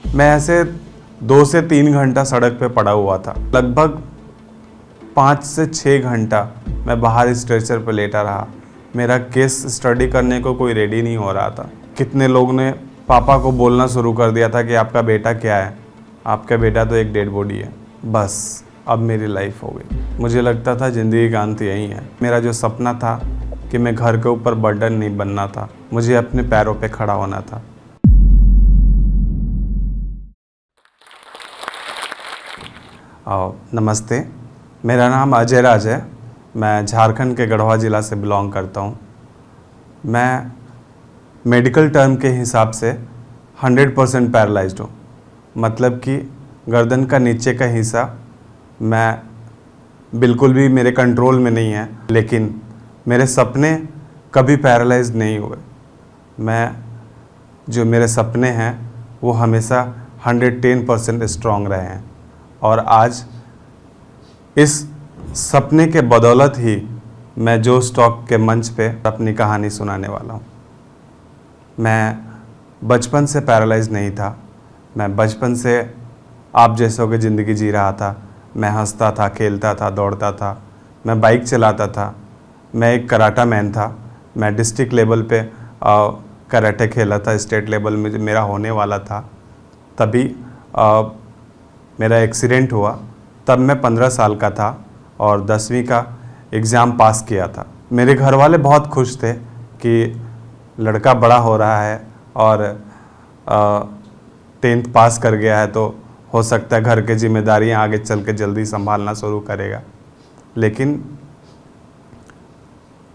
मैं ऐसे 2 से 3 घंटा सड़क पे पड़ा हुआ था। लगभग 5 से 6 घंटा मैं बाहर स्ट्रेचर पे लेटा रहा। मेरा केस स्टडी करने को कोई रेडी नहीं हो रहा था। कितने लोग ने पापा को बोलना शुरू कर दिया था कि आपका बेटा क्या है, आपका बेटा तो एक डेड बॉडी है। बस अब मेरी लाइफ हो गई। मुझे लगता था ज़िंदगी का अंत यही है। मेरा जो सपना था कि मैं घर के ऊपर बर्डन नहीं बनना था, मुझे अपने पैरों पे खड़ा होना था। नमस्ते, मेरा नाम अजय राज है। मैं झारखंड के गढ़वा ज़िला से बिलोंग करता हूँ। मैं मेडिकल टर्म के हिसाब से 100% पैरालाइज्ड हूँ। मतलब कि गर्दन का नीचे का हिस्सा मैं बिल्कुल भी मेरे कंट्रोल में नहीं है, लेकिन मेरे सपने कभी पैरालाइज्ड नहीं हुए। जो मेरे सपने हैं वो हमेशा 110% स्ट्रॉन्ग रहे हैं और आज इस सपने के बदौलत ही मैं जो स्टॉक के मंच पे अपनी कहानी सुनाने वाला हूँ। मैं बचपन से पैरालाइज्ड नहीं था। मैं बचपन से आप जैसों की ज़िंदगी जी रहा था। मैं हंसता था, खेलता था, दौड़ता था, मैं बाइक चलाता था, मैं एक कराटा मैन था। मैं डिस्ट्रिक्ट लेवल पे कराटे खेला था, स्टेट लेवल में मेरा होने वाला था। तभी मेरा एक्सीडेंट हुआ। तब मैं 15 साल का था और 10वीं का एग्ज़ाम पास किया था। मेरे घर वाले बहुत खुश थे कि लड़का बड़ा हो रहा है और 10th पास कर गया है, तो हो सकता है घर की जिम्मेदारियां आगे चल के जल्दी संभालना शुरू करेगा। लेकिन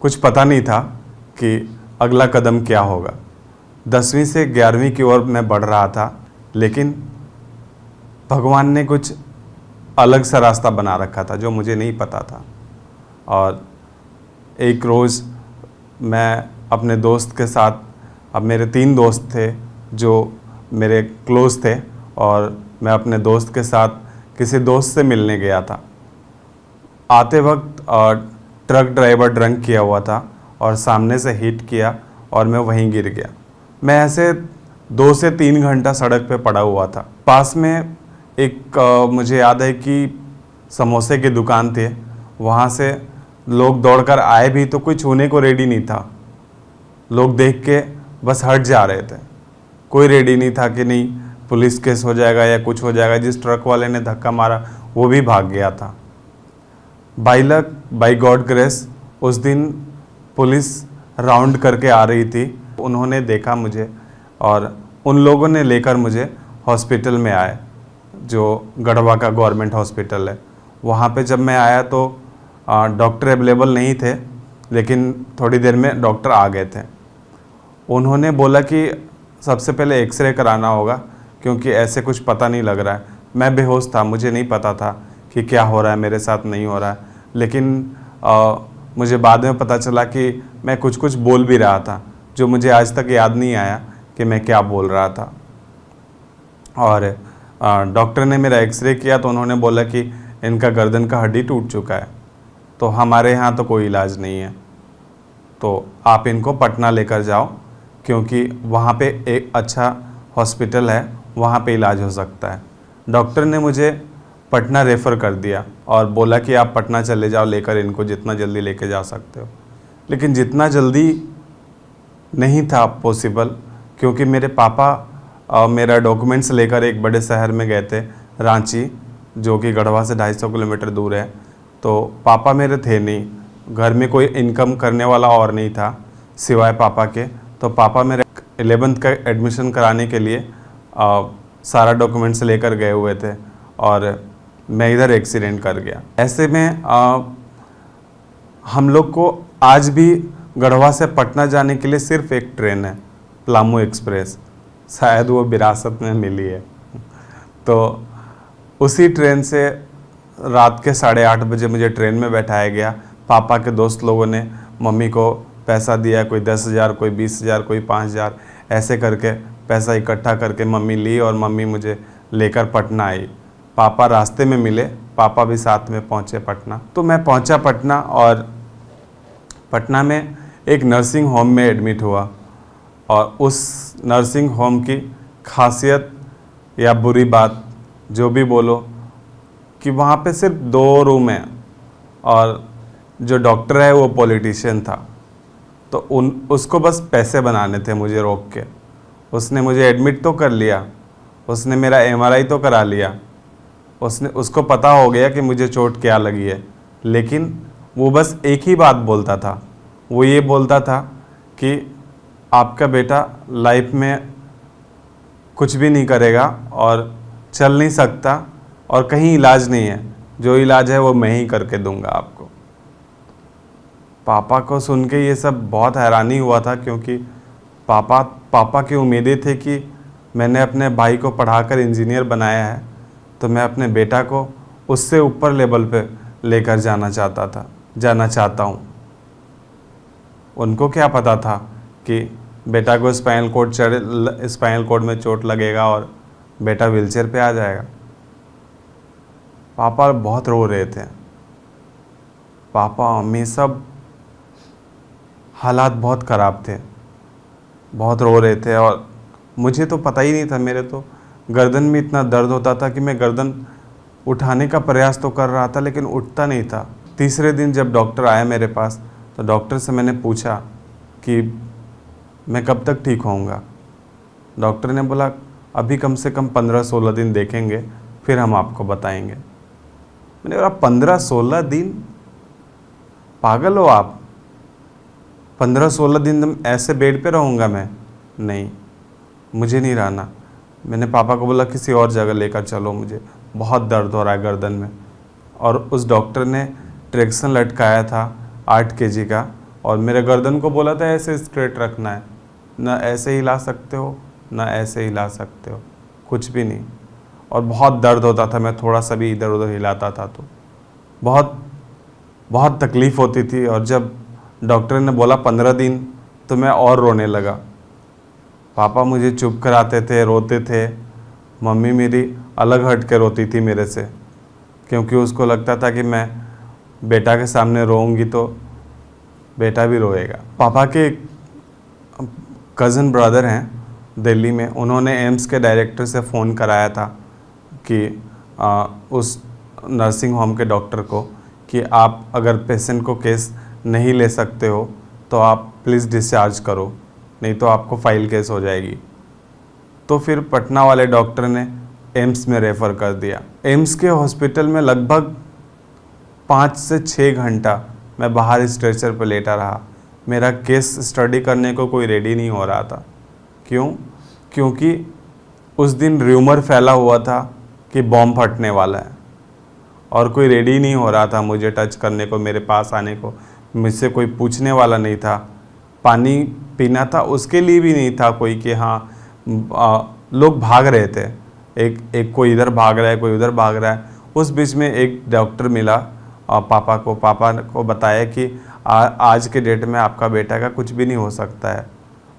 कुछ पता नहीं था कि अगला कदम क्या होगा। 10वीं से 11वीं की ओर मैं बढ़ रहा था, लेकिन भगवान ने कुछ अलग सा रास्ता बना रखा था जो मुझे नहीं पता था। और एक रोज़ मैं अपने दोस्त के साथ, अब मेरे 3 दोस्त थे जो मेरे क्लोज़ थे, और मैं अपने दोस्त के साथ किसी दोस्त से मिलने गया था। आते वक्त ट्रक ड्राइवर ड्रंक किया हुआ था और सामने से हिट किया और मैं वहीं गिर गया। मैं ऐसे 2 से 3 घंटा सड़क पे पड़ा हुआ था। पास में एक मुझे याद है कि समोसे की दुकान थी। वहाँ से लोग दौड़कर आए भी तो कोई छूने को रेडी नहीं था। लोग देख के बस हट जा रहे थे। कोई रेडी नहीं था कि नहीं पुलिस केस हो जाएगा या कुछ हो जाएगा। जिस ट्रक वाले ने धक्का मारा वो भी भाग गया था। By luck, by God grace, उस दिन पुलिस राउंड करके आ रही थी। उन्होंने देखा मुझे और उन लोगों ने लेकर मुझे हॉस्पिटल में आए, जो गढ़वा का गवर्नमेंट हॉस्पिटल है। वहाँ पे जब मैं आया तो डॉक्टर अवेलेबल नहीं थे, लेकिन थोड़ी देर में डॉक्टर आ गए थे। उन्होंने बोला कि सबसे पहले एक्सरे कराना होगा क्योंकि ऐसे कुछ पता नहीं लग रहा है। मैं बेहोश था, मुझे नहीं पता था कि क्या हो रहा है मेरे साथ, नहीं हो रहा है। लेकिन मुझे बाद में पता चला कि मैं कुछ कुछ बोल भी रहा था जो मुझे आज तक याद नहीं आया कि मैं क्या बोल रहा था। और डॉक्टर ने मेरा एक्सरे किया तो उन्होंने बोला कि इनका गर्दन का हड्डी टूट चुका है, तो हमारे यहाँ तो कोई इलाज नहीं है, तो आप इनको पटना लेकर जाओ क्योंकि वहाँ पे एक अच्छा हॉस्पिटल है, वहाँ पे इलाज हो सकता है। डॉक्टर ने मुझे पटना रेफ़र कर दिया और बोला कि आप पटना चले जाओ लेकर इनको, जितना जल्दी लेके जा सकते हो। लेकिन जितना जल्दी नहीं था पॉसिबल, क्योंकि मेरे पापा मेरा डॉक्यूमेंट्स लेकर एक बड़े शहर में गए थे, रांची, जो कि गढ़वा से 250 किलोमीटर दूर है। तो पापा मेरे थे नहीं, घर में कोई इनकम करने वाला और नहीं था सिवाय पापा के। तो पापा मेरे 11th का एडमिशन कराने के लिए सारा डॉक्यूमेंट्स लेकर गए हुए थे और मैं इधर एक्सीडेंट कर गया। ऐसे में हम लोग को आज भी गढ़वा से पटना जाने के लिए सिर्फ एक ट्रेन है, पलामू एक्सप्रेस। शायद वो विरासत में मिली है। तो उसी ट्रेन से रात के 8:30 बजे मुझे ट्रेन में बैठाया गया। पापा के दोस्त लोगों ने मम्मी को पैसा दिया, कोई 10,000, कोई 20,000, कोई 5,000, ऐसे करके पैसा इकट्ठा करके मम्मी ली और मम्मी मुझे लेकर पटना आई। पापा रास्ते में मिले, पापा भी साथ में पहुँचे पटना। तो मैं पहुँचा पटना और पटना में एक नर्सिंग होम में एडमिट हुआ। और उस नर्सिंग होम की खासियत या बुरी बात जो भी बोलो, कि वहाँ पे सिर्फ 2 रूम हैं और जो डॉक्टर है वो पॉलिटिशियन था। तो उसको बस पैसे बनाने थे मुझे रोक के। उसने मुझे एडमिट तो कर लिया, उसने मेरा एमआरआई तो करा लिया, उसको पता हो गया कि मुझे चोट क्या लगी है, लेकिन वो बस एक ही बात बोलता था। वो ये बोलता था कि आपका बेटा लाइफ में कुछ भी नहीं करेगा और चल नहीं सकता और कहीं इलाज नहीं है, जो इलाज है वो मैं ही करके दूंगा आपको। पापा को सुन के ये सब बहुत हैरानी हुआ था, क्योंकि पापा की उम्मीदें थे कि मैंने अपने भाई को पढ़ाकर इंजीनियर बनाया है, तो मैं अपने बेटा को उससे ऊपर लेवल पे लेकर जाना चाहता हूँ। उनको क्या पता था कि बेटा को स्पाइनल कॉर्ड में चोट लगेगा और बेटा व्हीलचेयर पे आ जाएगा। पापा बहुत रो रहे थे, पापा मम्मी सब हालात बहुत ख़राब थे, बहुत रो रहे थे। और मुझे तो पता ही नहीं था, मेरे तो गर्दन में इतना दर्द होता था कि मैं गर्दन उठाने का प्रयास तो कर रहा था लेकिन उठता नहीं था। तीसरे दिन जब डॉक्टर आया मेरे पास, तो डॉक्टर से मैंने पूछा कि मैं कब तक ठीक होऊंगा। डॉक्टर ने बोला अभी कम से कम 15-16 दिन देखेंगे, फिर हम आपको बताएंगे। मैंने बोला 15-16 दिन? पागल हो आप? 15-16 दिन ऐसे बेड पे रहूँगा मैं? नहीं, मुझे नहीं रहना। मैंने पापा को बोला किसी और जगह लेकर चलो, मुझे बहुत दर्द हो रहा है गर्दन में। और उस डॉक्टर ने ट्रेक्सन लटकाया था 8 kg का, और मेरे गर्दन को बोला था ऐसे स्ट्रेट रखना है, ना ऐसे हिला सकते हो ना ऐसे हिला सकते हो, कुछ भी नहीं। और बहुत दर्द होता था, मैं थोड़ा सा भी इधर उधर हिलाता था तो बहुत बहुत तकलीफ़ होती थी। और जब डॉक्टर ने बोला 15 दिन, तो मैं और रोने लगा। पापा मुझे चुप कराते थे, रोते थे। मम्मी मेरी अलग हट के रोती थी मेरे से, क्योंकि उसको लगता था कि मैं बेटा के सामने रोऊंगी तो बेटा भी रोएगा। पापा के कज़न ब्रदर हैं दिल्ली में, उन्होंने एम्स के डायरेक्टर से फ़ोन कराया था कि उस नर्सिंग होम के डॉक्टर को कि आप अगर पेशेंट को केस नहीं ले सकते हो तो आप प्लीज़ डिस्चार्ज करो, नहीं तो आपको फाइल केस हो जाएगी। तो फिर पटना वाले डॉक्टर ने एम्स में रेफ़र कर दिया। एम्स के हॉस्पिटल में लगभग 5 से 6 घंटा मैं बाहर स्ट्रेचर पर लेटा रहा। मेरा केस स्टडी करने को कोई रेडी नहीं हो रहा था। क्यों? क्योंकि उस दिन र्यूमर फैला हुआ था कि बॉम्ब फटने वाला है, और कोई रेडी नहीं हो रहा था मुझे टच करने को, मेरे पास आने को। मुझसे कोई पूछने वाला नहीं था। पानी पीना था, उसके लिए भी नहीं था कोई कि हाँ लोग भाग रहे थे, एक कोई इधर भाग रहा है, कोई उधर भाग रहा है। उस बीच में एक डॉक्टर मिला और पापा को बताया कि आज के डेट में आपका बेटा का कुछ भी नहीं हो सकता है,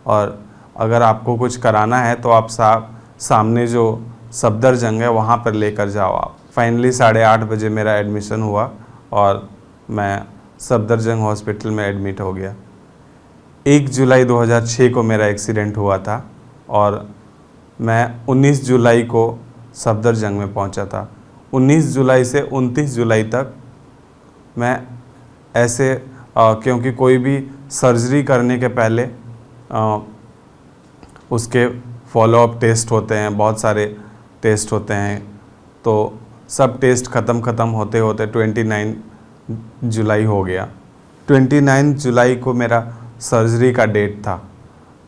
और अगर आपको कुछ कराना है तो आप सामने जो सफदरजंग है वहाँ पर लेकर जाओ आप। फाइनली 8:30 बजे मेरा एडमिशन हुआ और मैं सफदरजंग हॉस्पिटल में एडमिट हो गया। 1 जुलाई 2006 को मेरा एक्सीडेंट हुआ था और मैं 19 जुलाई को सफदरजंग में पहुंचा था। 19 जुलाई से 29 जुलाई तक मैं ऐसे क्योंकि कोई भी सर्जरी करने के पहले उसके फॉलोअप टेस्ट होते हैं, बहुत सारे टेस्ट होते हैं, तो सब टेस्ट ख़त्म होते होते 29 जुलाई हो गया। 29 जुलाई को मेरा सर्जरी का डेट था।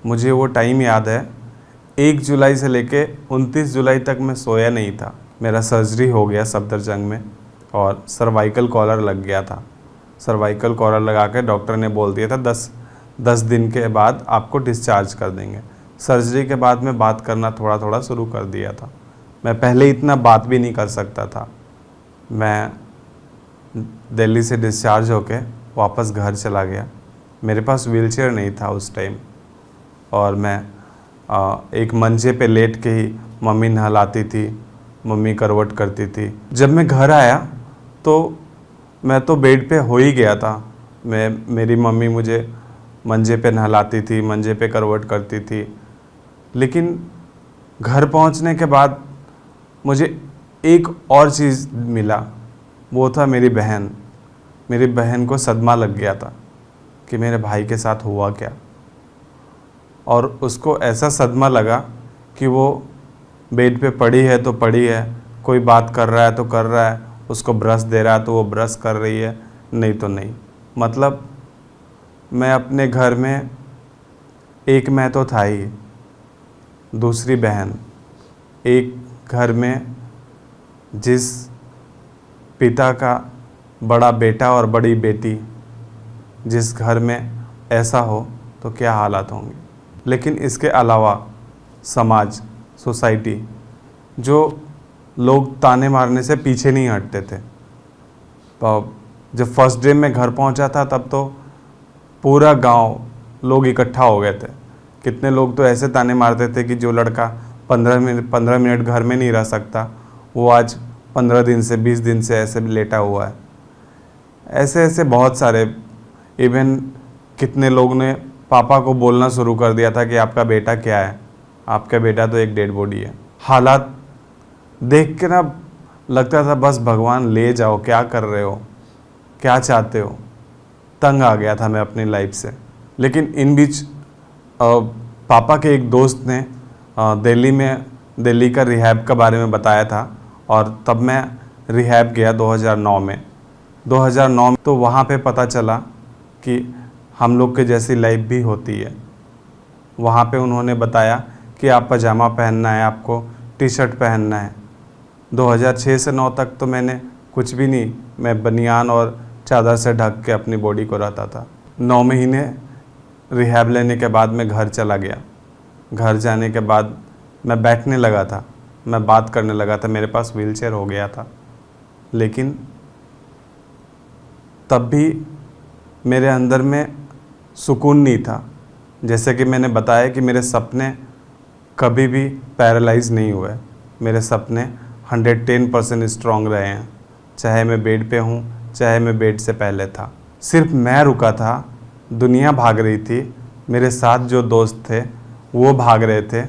मुझे वो टाइम याद है। 1 जुलाई से लेके 29 जुलाई तक मैं सोया नहीं था। मेरा सर्जरी हो गया सफदरजंग में और सर्वाइकल कॉलर लग गया था। सर्वाइकल कॉलर लगा के डॉक्टर ने बोल दिया था 10 दिन के बाद आपको डिस्चार्ज कर देंगे। सर्जरी के बाद में बात करना थोड़ा थोड़ा शुरू कर दिया था। मैं पहले इतना बात भी नहीं कर सकता था। मैं दिल्ली से डिस्चार्ज होके वापस घर चला गया। मेरे पास व्हीलचेयर नहीं था उस टाइम, और मैं एक मंचे पे लेट के ही मम्मी नहलाती थी, मम्मी करवट करती थी। जब मैं घर आया तो मैं तो बेड पे हो ही गया था। मेरी मम्मी मुझे मंजे पे नहलाती थी, मंजे पे करवट करती थी, लेकिन घर पहुंचने के बाद मुझे एक और चीज़ मिला, वो था मेरी बहन। मेरी बहन को सदमा लग गया था कि मेरे भाई के साथ हुआ क्या, और उसको ऐसा सदमा लगा कि वो बेड पे पड़ी है तो पड़ी है, कोई बात कर रहा है तो कर रहा है, उसको ब्रश दे रहा है तो वो ब्रश कर रही है, नहीं तो नहीं। मतलब मैं अपने घर में एक मैं तो था ही, दूसरी बहन, एक घर में जिस पिता का बड़ा बेटा और बड़ी बेटी, जिस घर में ऐसा हो तो क्या हालात होंगे। लेकिन इसके अलावा समाज, सोसाइटी, जो लोग ताने मारने से पीछे नहीं हटते थे। जब फर्स्ट डे में घर पहुंचा था तब तो पूरा गांव लोग इकट्ठा हो गए थे। कितने लोग तो ऐसे ताने मारते थे कि जो लड़का 15 मिनट घर में नहीं रह सकता, वो आज 15 दिन से 20 दिन से ऐसे लेटा हुआ है। ऐसे ऐसे बहुत सारे, इवन कितने लोग ने पापा को बोलना शुरू कर दिया था कि आपका बेटा क्या है, आपका बेटा तो एक डेड बॉडी है। हालात देख के ना लगता था बस भगवान ले जाओ, क्या कर रहे हो, क्या चाहते हो। तंग आ गया था मैं अपनी लाइफ से। लेकिन इन बीच पापा के एक दोस्त ने दिल्ली का रिहैब के बारे में बताया था, और तब मैं रिहैब गया 2009 में। 2009 में तो वहाँ पे पता चला कि हम लोग के जैसी लाइफ भी होती है। वहाँ पे उन्होंने बताया कि आप पजामा पहनना है, आपको टी शर्ट पहनना है। 2006 से 9 तक तो मैंने कुछ भी नहीं, मैं बनियान और चादर से ढक के अपनी बॉडी को रहता था। 9 महीने रिहैब लेने के बाद मैं घर चला गया। घर जाने के बाद मैं बैठने लगा था, मैं बात करने लगा था, मेरे पास व्हीलचेयर हो गया था। लेकिन तब भी मेरे अंदर में सुकून नहीं था। जैसे कि मैंने बताया कि मेरे सपने कभी भी पैरालाइज नहीं हुए। मेरे सपने 110% स्ट्रॉन्ग रहे हैं, चाहे मैं बेड पे हूँ, चाहे मैं बेड से पहले था। सिर्फ मैं रुका था, दुनिया भाग रही थी। मेरे साथ जो दोस्त थे वो भाग रहे थे,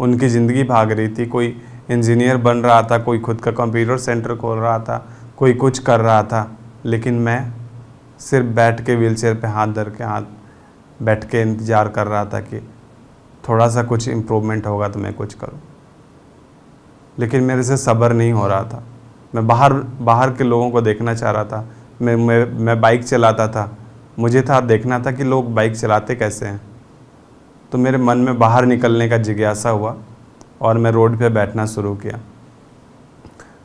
उनकी ज़िंदगी भाग रही थी। कोई इंजीनियर बन रहा था, कोई खुद का कंप्यूटर सेंटर खोल रहा था, कोई कुछ कर रहा था। लेकिन मैं सिर्फ बैठ के व्हीलचेयर पे हाथ धर के बैठ के इंतज़ार कर रहा था कि थोड़ा सा कुछ इम्प्रूवमेंट होगा तो मैं कुछ करूं। लेकिन मेरे से सब्र नहीं हो रहा था। मैं बाहर के लोगों को देखना चाह रहा था। मैं बाइक चलाता था, मुझे था देखना था कि लोग बाइक चलाते कैसे हैं। तो मेरे मन में बाहर निकलने का जिज्ञासा हुआ और मैं रोड पे बैठना शुरू किया।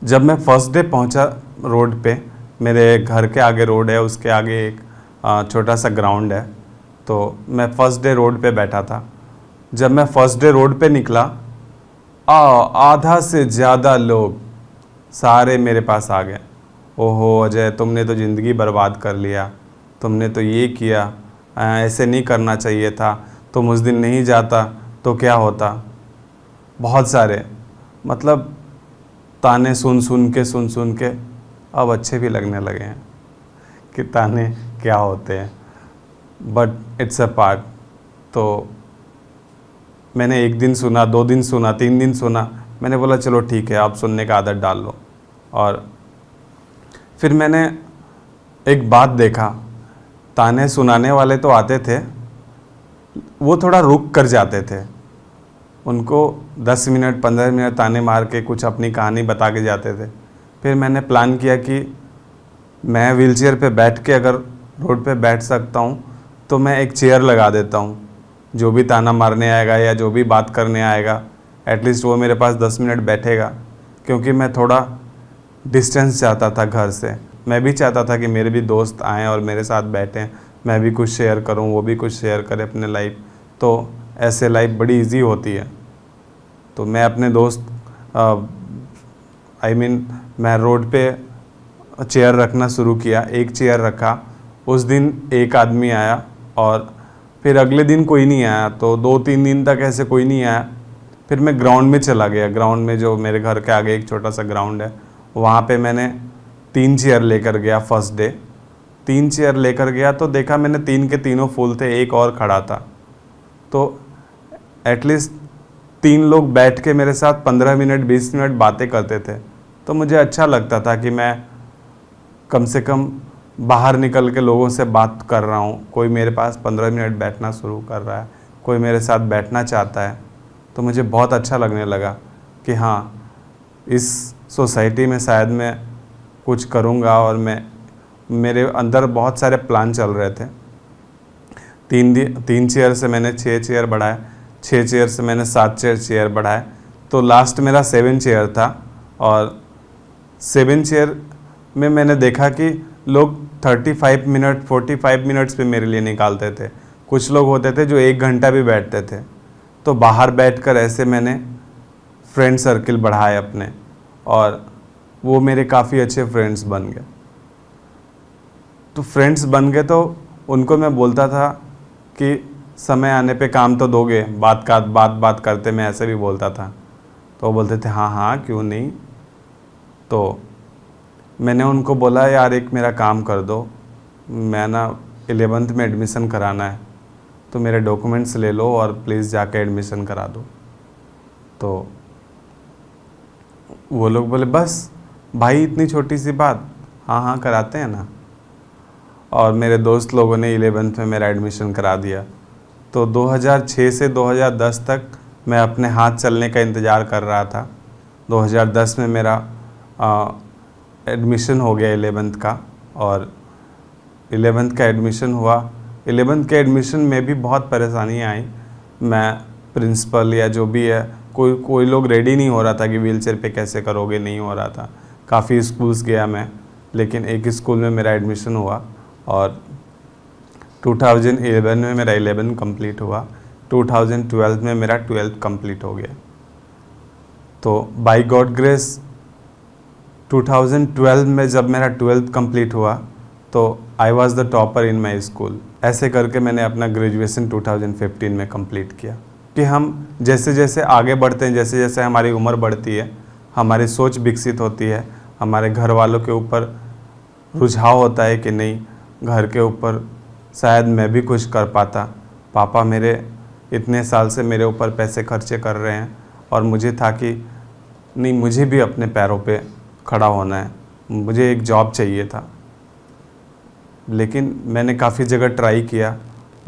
जब मैं फर्स्ट डे पहुंचा रोड पे, मेरे घर के आगे रोड है, उसके आगे एक छोटा सा ग्राउंड है, तो मैं फर्स्ट डे रोड पे बैठा था। जब मैं फर्स्ट डे रोड पे निकला, आधा से ज़्यादा लोग सारे मेरे पास आ गए। ओहो अजय, तुमने तो ज़िंदगी बर्बाद कर लिया, तुमने तो ये किया, ऐसे नहीं करना चाहिए था, तुम उस दिन नहीं जाता तो क्या होता। बहुत सारे, मतलब ताने सुन सुन के अब अच्छे भी लगने लगे हैं कि ताने क्या होते हैं, बट इट्स अ पार्ट। तो मैंने 1 दिन सुना, 2 दिन सुना, 3 दिन सुना, मैंने बोला चलो ठीक है, आप सुनने का आदत डाल लो। और फिर मैंने एक बात देखा, ताने सुनाने वाले तो आते थे, वो थोड़ा रुक कर जाते थे। उनको 10 मिनट 15 मिनट ताने मार के कुछ अपनी कहानी बता के जाते थे। फिर मैंने प्लान किया कि मैं व्हीलचेयर पे बैठ के अगर रोड पे बैठ सकता हूँ तो मैं एक चेयर लगा देता हूँ। जो भी ताना मारने आएगा या जो भी बात करने आएगा, एटलीस्ट वो मेरे पास 10 मिनट बैठेगा। क्योंकि मैं थोड़ा डिस्टेंस चाहता था घर से। मैं भी चाहता था कि मेरे भी दोस्त आएँ और मेरे साथ बैठें, मैं भी कुछ शेयर करूँ, वो भी कुछ शेयर करे अपने लाइफ। तो ऐसे लाइफ बड़ी इजी होती है। तो मैं अपने दोस्त मैं रोड पे चेयर रखना शुरू किया। एक चेयर रखा, उस दिन एक आदमी आया और फिर अगले दिन कोई नहीं आया। तो 2-3 दिन तक ऐसे कोई नहीं आया। फिर मैं ग्राउंड में चला गया। ग्राउंड में, जो मेरे घर के आगे एक छोटा सा ग्राउंड है, वहाँ पे मैंने 3 चेयर लेकर गया। फर्स्ट डे 3 चेयर लेकर गया तो देखा मैंने 3 के तीनों फुल थे, एक और खड़ा था। तो एटलीस्ट 3 लोग बैठ के मेरे साथ 15 मिनट 20 मिनट बातें करते थे, तो मुझे अच्छा लगता था कि मैं कम से कम बाहर निकल के लोगों से बात कर रहा हूँ। कोई मेरे पास 15 मिनट बैठना शुरू कर रहा है, कोई मेरे साथ बैठना चाहता है, तो मुझे बहुत अच्छा लगने लगा कि हाँ, इस सोसाइटी में शायद मैं कुछ करूँगा। और मेरे अंदर बहुत सारे प्लान चल रहे थे। 3 चेयर से मैंने 6 चेयर बढ़ाए, 6 चेयर से मैंने 7 चेयर बढ़ाए, तो लास्ट मेरा 7 चेयर था। और 7 चेयर में मैंने देखा कि लोग 35 मिनट 45 मिनट्स पे मेरे लिए निकालते थे। कुछ लोग होते थे जो 1 घंटा भी बैठते थे। तो बाहर बैठकर ऐसे मैंने फ्रेंड सर्किल बढ़ाए अपने, और वो मेरे काफ़ी अच्छे फ्रेंड्स बन गए। तो फ्रेंड्स बन गए तो उनको मैं बोलता था कि समय आने पे काम तो दोगे, बात करते मैं ऐसे भी बोलता था। तो वो बोलते थे हाँ हाँ क्यों नहीं। तो मैंने उनको बोला यार एक मेरा काम कर दो, मैं ना 11th में एडमिशन कराना है, तो मेरे डॉक्यूमेंट्स ले लो और प्लीज़ जाके एडमिशन करा दो। तो वो लोग बोले बस भाई इतनी छोटी सी बात, हाँ हाँ कराते हैं ना। और मेरे दोस्त लोगों ने 11th में मेरा एडमिशन करा दिया। तो 2006 से 2010 तक मैं अपने हाथ चलने का इंतज़ार कर रहा था। 2010 में मेरा एडमिशन हो गया 11th का, और 11th का एडमिशन हुआ। 11th के एडमिशन में भी बहुत परेशानियाँ आई। मैं प्रिंसिपल या जो भी है, कोई लोग रेडी नहीं हो रहा था कि व्हीलचेयर पे कैसे करोगे, नहीं हो रहा था। काफ़ी स्कूल्स गया मैं, लेकिन एक स्कूल में मेरा एडमिशन हुआ। और 2011 में मेरा 11 कंप्लीट हुआ, 2012 में मेरा 12th कंप्लीट हो गया। तो बाय गॉड ग्रेस 2012 में जब मेरा 12th कंप्लीट हुआ तो I was the topper in my school. ऐसे करके मैंने अपना ग्रेजुएशन 2015 में कंप्लीट किया। कि हम जैसे जैसे आगे बढ़ते हैं, जैसे जैसे हमारी उम्र बढ़ती है, हमारी सोच विकसित होती है, हमारे घर वालों के ऊपर रुझाव होता है कि नहीं, घर के ऊपर शायद मैं भी कुछ कर पाता। पापा मेरे इतने साल से मेरे ऊपर पैसे खर्चे कर रहे हैं, और मुझे था कि नहीं, मुझे भी अपने पैरों पे खड़ा होना है, मुझे एक जॉब चाहिए था। लेकिन मैंने काफ़ी जगह ट्राई किया,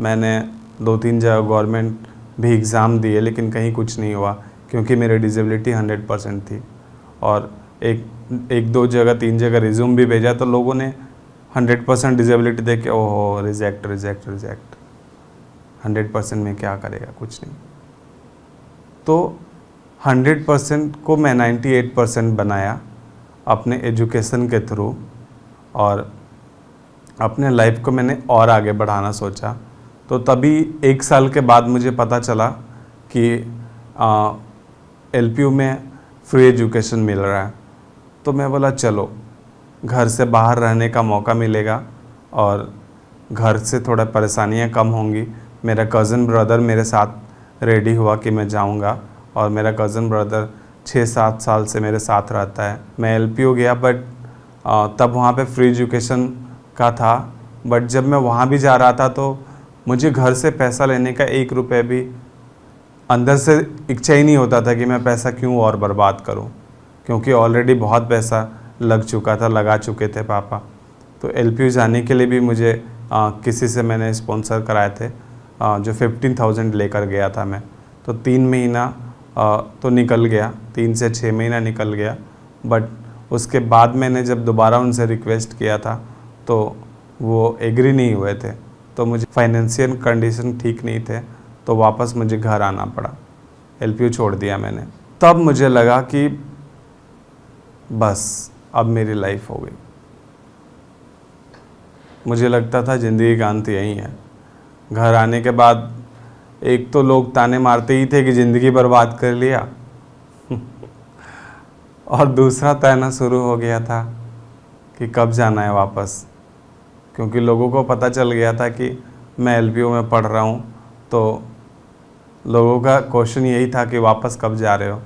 मैंने 2-3 जगह गवर्नमेंट भी एग्ज़ाम दिए, लेकिन कहीं कुछ नहीं हुआ, क्योंकि मेरी डिसेबिलिटी 100% थी। और एक 2 जगह 3 जगह रिज्यूम भी भेजा, तो लोगों ने 100% डिसेबिलिटी देख के ओहो रिजेक्ट 100% में क्या करेगा, कुछ नहीं। तो 100% को मैं 98% बनाया अपने एजुकेशन के थ्रू, और अपने लाइफ को मैंने और आगे बढ़ाना सोचा। तो तभी 1 साल के बाद मुझे पता चला कि LPU में फ्री एजुकेशन मिल रहा है। तो मैं बोला चलो, घर से बाहर रहने का मौका मिलेगा और घर से थोड़ा परेशानियां कम होंगी। मेरा कज़न ब्रदर मेरे साथ रेडी हुआ कि मैं जाऊंगा, और मेरा कज़न ब्रदर 6-7 साल से मेरे साथ रहता है। मैं LPU गया, बट तब वहाँ पे फ्री एजुकेशन का था। बट जब मैं वहाँ भी जा रहा था तो मुझे घर से पैसा लेने का 1 रुपये भी अंदर से इच्छा ही नहीं होता था कि मैं पैसा क्यों और बर्बाद करूं, क्योंकि ऑलरेडी बहुत पैसा लग चुका था, लगा चुके थे पापा। तो LPU जाने के लिए भी मुझे किसी से मैंने स्पॉन्सर कराए थे, जो 15,000 लेकर गया था मैं। तो 3 महीना तो निकल गया, 3 से 6 महीना निकल गया। बट उसके बाद मैंने जब दोबारा उनसे रिक्वेस्ट किया था तो वो एग्री नहीं हुए थे। तो मुझे फाइनेंशियल कंडीशन ठीक नहीं थे, तो वापस मुझे घर आना पड़ा, LPU छोड़ दिया मैंने। तब मुझे लगा कि बस अब मेरी लाइफ हो गई। मुझे लगता था ज़िंदगी का अंत यही है। घर आने के बाद एक तो लोग ताने मारते ही थे कि ज़िंदगी बर्बाद कर लिया और दूसरा ताना शुरू हो गया था कि कब जाना है वापस, क्योंकि लोगों को पता चल गया था कि मैं LPU में पढ़ रहा हूँ। तो लोगों का क्वेश्चन यही था कि वापस कब जा रहे हो,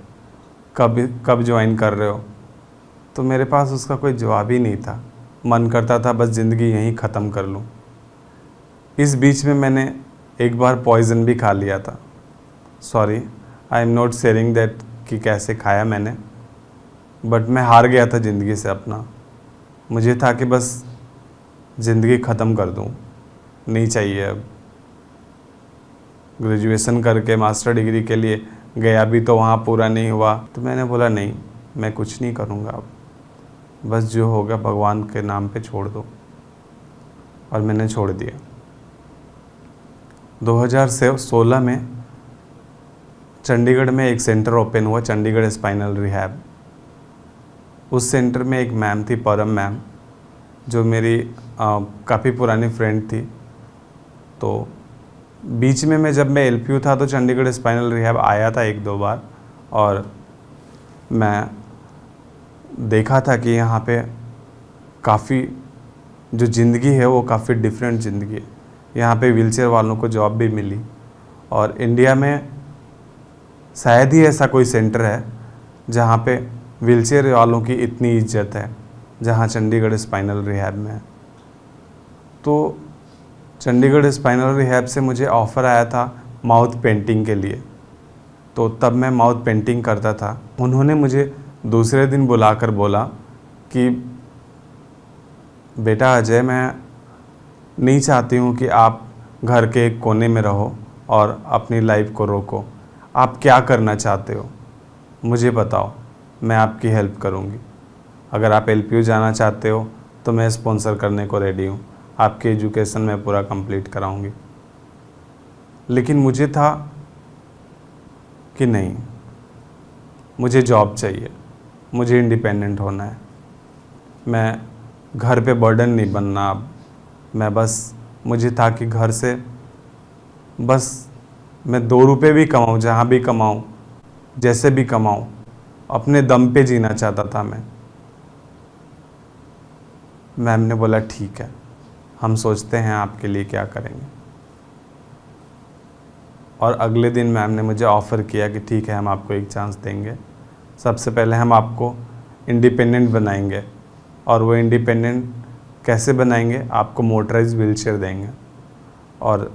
कब ज्वाइन कर रहे हो। तो मेरे पास उसका कोई जवाब ही नहीं था। मन करता था बस ज़िंदगी यहीं ख़त्म कर लूँ। इस बीच में मैंने एक बार पॉइज़न भी खा लिया था, sorry, I am not sharing that कि कैसे खाया मैंने, बट मैं हार गया था ज़िंदगी से अपना। मुझे था कि बस ज़िंदगी ख़त्म कर दूँ, नहीं चाहिए अब। ग्रेजुएशन करके मास्टर डिग्री के लिए गया भी तो वहाँ पूरा नहीं हुआ, तो मैंने बोला नहीं, मैं कुछ नहीं करूँगा अब, बस जो होगा भगवान के नाम पे छोड़ दो। और मैंने छोड़ दिया। 2016 में चंडीगढ़ में एक सेंटर ओपन हुआ, चंडीगढ़ स्पाइनल रिहैब। उस सेंटर में एक मैम थी, परम मैम, जो मेरी काफ़ी पुरानी फ्रेंड थी। तो बीच में जब मैं एलपीयू था तो चंडीगढ़ स्पाइनल रिहैब आया था 1-2 बार, और मैं देखा था कि यहाँ पे काफ़ी जो ज़िंदगी है वो काफ़ी डिफरेंट ज़िंदगी है। यहाँ पे व्हीलचेयर वालों को जॉब भी मिली, और इंडिया में शायद ही ऐसा कोई सेंटर है जहाँ पे व्हीलचेयर वालों की इतनी इज्जत है, जहाँ चंडीगढ़ स्पाइनल रिहैब में है। तो चंडीगढ़ स्पाइनल रिहैब से मुझे ऑफ़र आया था माउथ पेंटिंग के लिए, तो तब मैं माउथ पेंटिंग करता था। उन्होंने मुझे दूसरे दिन बुलाकर बोला कि बेटा अजय, मैं नहीं चाहती हूँ कि आप घर के एक कोने में रहो और अपनी लाइफ को रोको। आप क्या करना चाहते हो मुझे बताओ, मैं आपकी हेल्प करूँगी। अगर आप एलपीयू जाना चाहते हो तो मैं स्पॉन्सर करने को रेडी हूँ, आपकी एजुकेशन मैं पूरा कंप्लीट कराऊँगी। लेकिन मुझे था कि नहीं, मुझे जॉब चाहिए, मुझे इंडिपेंडेंट होना है, मैं घर पे बर्डन नहीं बनना अब। मुझे था कि घर से बस मैं 2 रुपये भी कमाऊँ, जहाँ भी कमाऊँ, जैसे भी कमाऊँ, अपने दम पे जीना चाहता था मैं। मैम ने बोला ठीक है, हम सोचते हैं आपके लिए क्या करेंगे। और अगले दिन मैम ने मुझे ऑफ़र किया कि ठीक है, हम आपको एक चांस देंगे। सबसे पहले हम आपको इंडिपेंडेंट बनाएंगे, और वो इंडिपेंडेंट कैसे बनाएंगे, आपको मोटराइज़ व्हीलचेयर देंगे। और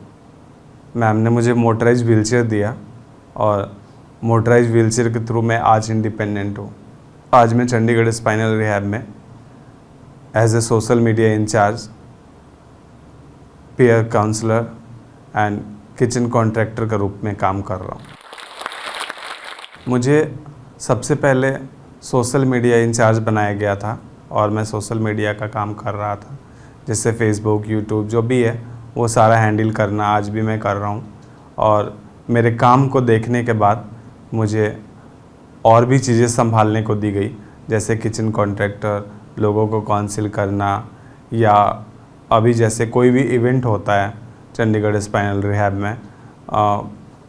मैम ने मुझे मोटराइज़ व्हीलचेयर दिया, और मोटराइज़ व्हीलचेयर के थ्रू मैं आज इंडिपेंडेंट हूँ। आज मैं चंडीगढ़ स्पाइनल रिहैब में as a social media in-charge, peer counsellor and kitchen contractor के रूप में काम कर रहा हूँ। मुझे सबसे पहले सोशल मीडिया इंचार्ज बनाया गया था, और मैं सोशल मीडिया का काम कर रहा था, जैसे फेसबुक, यूट्यूब जो भी है वो सारा हैंडल करना आज भी मैं कर रहा हूँ। और मेरे काम को देखने के बाद मुझे और भी चीज़ें संभालने को दी गई, जैसे किचन कॉन्ट्रैक्टर, लोगों को काउंसिल करना, या अभी जैसे कोई भी इवेंट होता है चंडीगढ़ स्पाइनल रिहैब में,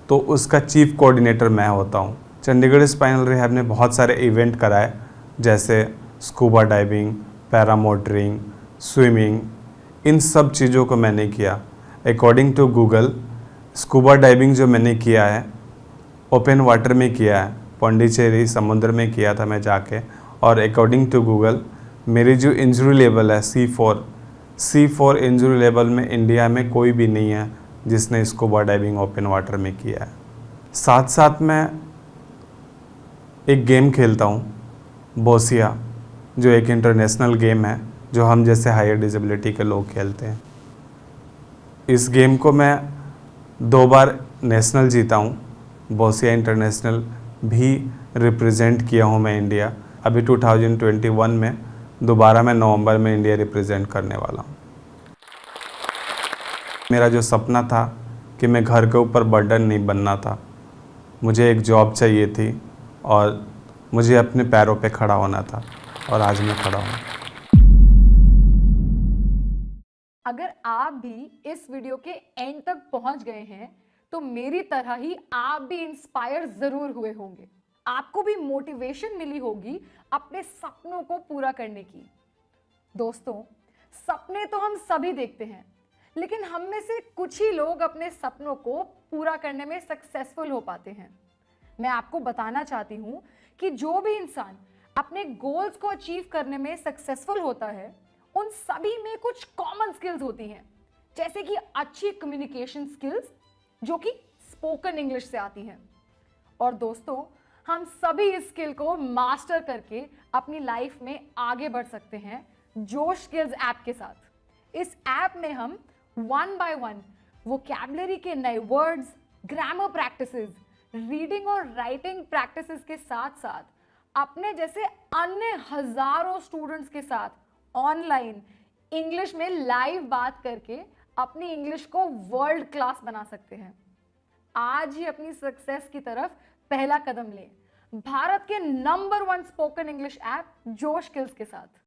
तो उसका चीफ कोऑर्डिनेटर मैं होता हूँ। चंडीगढ़ स्पाइनल रिहैब ने बहुत सारे इवेंट कराए, जैसे स्कूबा डाइविंग, पैरामोटरिंग, स्विमिंग, इन सब चीज़ों को मैंने किया। According to Google, scuba diving जो मैंने किया है ओपन वाटर में किया है, पौंडीचेरी समुद्र में किया था मैं जाके। और अकॉर्डिंग टू गूगल मेरी जो इंजरी लेवल है C4 इंजरी लेवल में इंडिया में कोई भी नहीं है जिसने स्कूबा डाइविंग ओपन वाटर में किया है। साथ साथ मैं एक गेम खेलता हूँ, बोसिया, जो एक इंटरनेशनल गेम है जो हम जैसे हायर डिसेबिलिटी के लोग खेलते हैं। इस गेम को मैं 2 बार नेशनल जीता हूँ, बोसिया इंटरनेशनल भी रिप्रेजेंट किया हूँ मैं इंडिया। अभी 2021 में दोबारा मैं नवंबर में इंडिया रिप्रेजेंट करने वाला हूँ। मेरा जो सपना था कि मैं घर के ऊपर बर्डन नहीं बनना था, मुझे एक जॉब चाहिए थी, और मुझे अपने पैरों पे खड़ा होना था, और आज मैं खड़ा हूँ। अगर आप भी इस वीडियो के एंड तक पहुंच गए हैं तो मेरी तरह ही आप भी इंस्पायर जरूर हुए होंगे, आपको भी मोटिवेशन मिली होगी अपने सपनों को पूरा करने की। दोस्तों, सपने तो हम सभी देखते हैं, लेकिन हम में से कुछ ही लोग अपने सपनों को पूरा करने में सक्सेसफुल हो पाते हैं। मैं आपको बताना चाहती हूं कि जो भी इंसान अपने गोल्स को अचीव करने में सक्सेसफुल होता है, उन सभी में कुछ कॉमन स्किल्स होती हैं, जैसे कि अच्छी कम्युनिकेशन स्किल्स, जो कि स्पोकन इंग्लिश से आती हैं, और दोस्तों, हम सभी इस स्किल को मास्टर करके अपनी लाइफ में आगे बढ़ सकते हैं जोश स्किल्स ऐप के साथ। इस ऐप में हम 1 by 1 वोकैबुलरी के नए वर्ड्स, ग्रामर प्रैक्टिसेस, रीडिंग और राइटिंग प्रैक्टिसेस के साथ साथ अपने जैसे अन्य हजारों स्टूडेंट्स के साथ ऑनलाइन इंग्लिश में लाइव बात करके अपनी इंग्लिश को वर्ल्ड क्लास बना सकते हैं। आज ही अपनी सक्सेस की तरफ पहला कदम लें भारत के नंबर 1 स्पोकन इंग्लिश ऐप जोश स्किल्स के साथ।